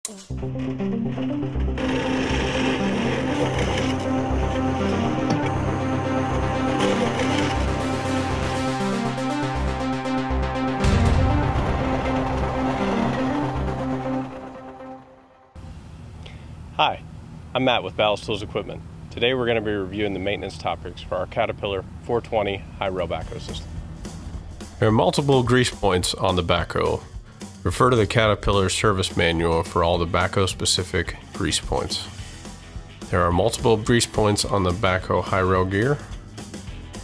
Hi, I'm Matt with Ballast Tools Equipment. Today we're going to be reviewing the maintenance topics for our Caterpillar 420 high-rail backhoe system. There are multiple grease points on the backhoe. Refer to the Caterpillar service manual for all the backhoe-specific grease points. There are multiple grease points on the backhoe high-rail gear.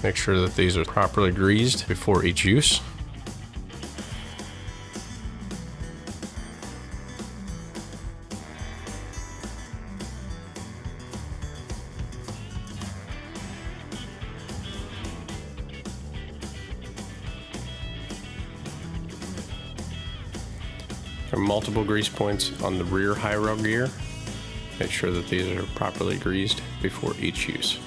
Make sure that these are properly greased before each use. There are multiple grease points on the rear high-rail gear. Make sure that these are properly greased before each use.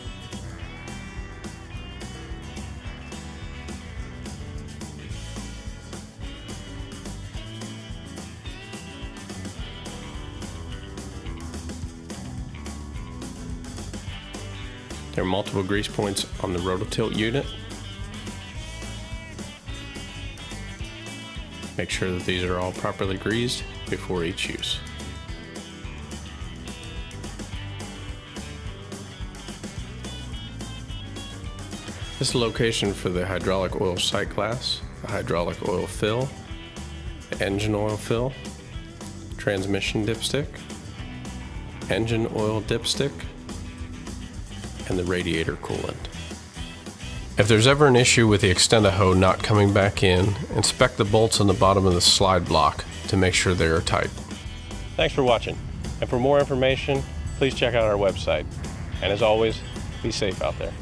There are multiple grease points on the rototilt unit. Make sure that these are all properly greased before each use. This is the location for the hydraulic oil sight glass, the hydraulic oil fill, the engine oil fill, transmission dipstick, engine oil dipstick, and the radiator coolant. If there's ever an issue with the Extend-A-Hose not coming back in, inspect the bolts on the bottom of the slide block to make sure they are tight. Thanks for watching, and for more information, please check out our website. And as always, be safe out there.